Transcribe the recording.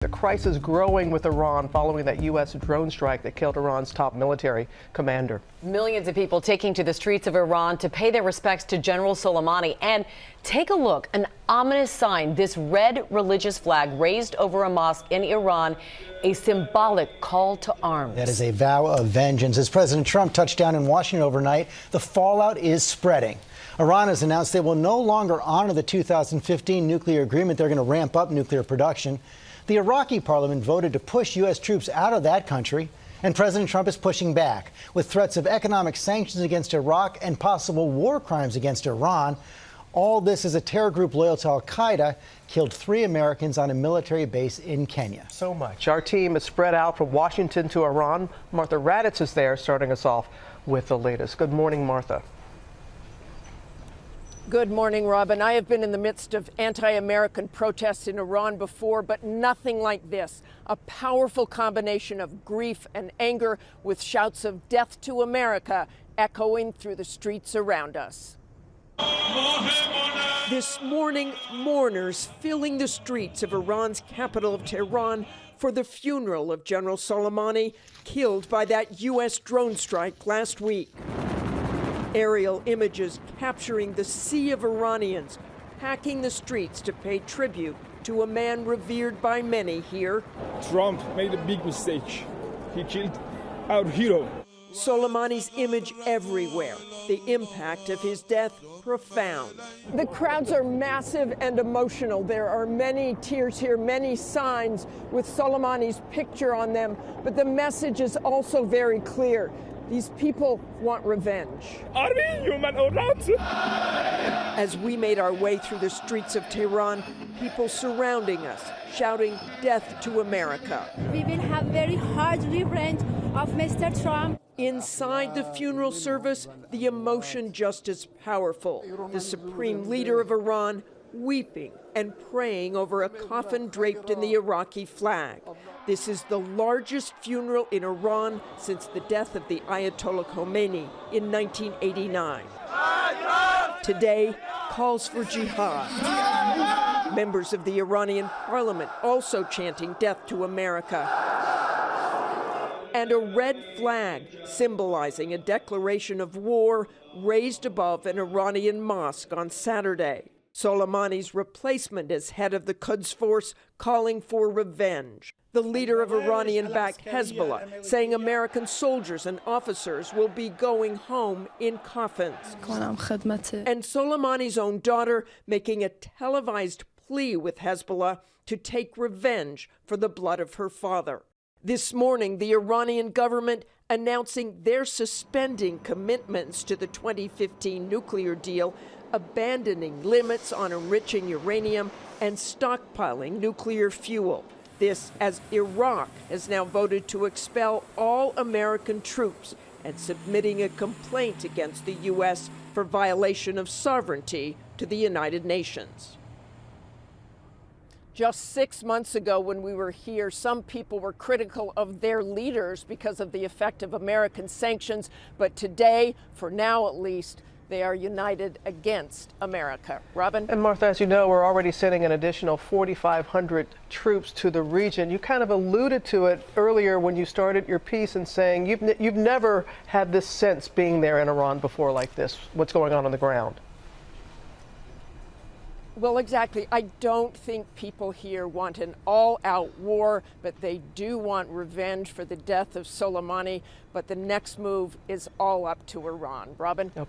The crisis growing with Iran following that U.S. drone strike that killed Iran's top military commander. Millions of people taking to the streets of Iran to pay their respects to General Soleimani. And take a look, an ominous sign, this red religious flag raised over a mosque in Iran, a symbolic call to arms. That is a vow of vengeance. As President Trump touched down in Washington overnight, the fallout is spreading. Iran has announced they will no longer honor the 2015 nuclear agreement. They're going to ramp up nuclear production. The Iraqi parliament voted to push U.S. troops out of that country, and President Trump is pushing back with threats of economic sanctions against Iraq and possible war crimes against Iran. All this as a terror group loyal to al-Qaeda killed 3 Americans on a military base in Kenya. So much. Our team is spread out from Washington to Iran. Martha Raddatz is there, starting us off with the latest. Good morning, Martha. Good morning, Robin. I have been in the midst of anti-American protests in Iran before, but nothing like this. A powerful combination of grief and anger with shouts of death to America echoing through the streets around us. This morning, mourners filling the streets of Iran's capital of Tehran for the funeral of General Soleimani, killed by that U.S. drone strike last week. Aerial images capturing the sea of Iranians packing the streets to pay tribute to a man revered by many here. Trump made a big mistake. He killed our hero. Soleimani's image everywhere. The impact of his death profound. The crowds are massive and emotional. There are many tears here, many signs with Soleimani's picture on them, but the message is also very clear. These people want revenge. Are we human or not? As we made our way through the streets of Tehran, people surrounding us, shouting death to America. We will have very hard revenge of Mr. Trump. Inside the funeral service, the emotion just as powerful. The supreme leader of Iran weeping and praying over a coffin draped in the Iraqi flag. This is the largest funeral in Iran since the death of the Ayatollah Khomeini in 1989. Today, calls for jihad. Members of the Iranian parliament also chanting death to America. And a red flag symbolizing a declaration of war raised above an Iranian mosque on Saturday. Soleimani's replacement as head of the Quds force calling for revenge. The leader of Iranian-backed Hezbollah saying American soldiers and officers will be going home in coffins. And Soleimani's own daughter making a televised plea with Hezbollah to take revenge for the blood of her father. This morning, the Iranian government announcing they're suspending commitments to the 2015 nuclear deal, abandoning limits on enriching uranium and stockpiling nuclear fuel. This as Iraq has now voted to expel all American troops and submitting a complaint against the U.S. for violation of sovereignty to the United Nations. Just 6 months ago when we were here, some people were critical of their leaders because of the effect of American sanctions. But today, for now at least, they are united against America. Robin? And Martha, as you know, we're already sending an additional 4,500 troops to the region. You kind of alluded to it earlier when you started your piece in saying you've never had this sense being there in Iran before like this, what's going on the ground. Well, exactly. I don't think people here want an all-out war, but they do want revenge for the death of Soleimani. But the next move is all up to Iran. Robin?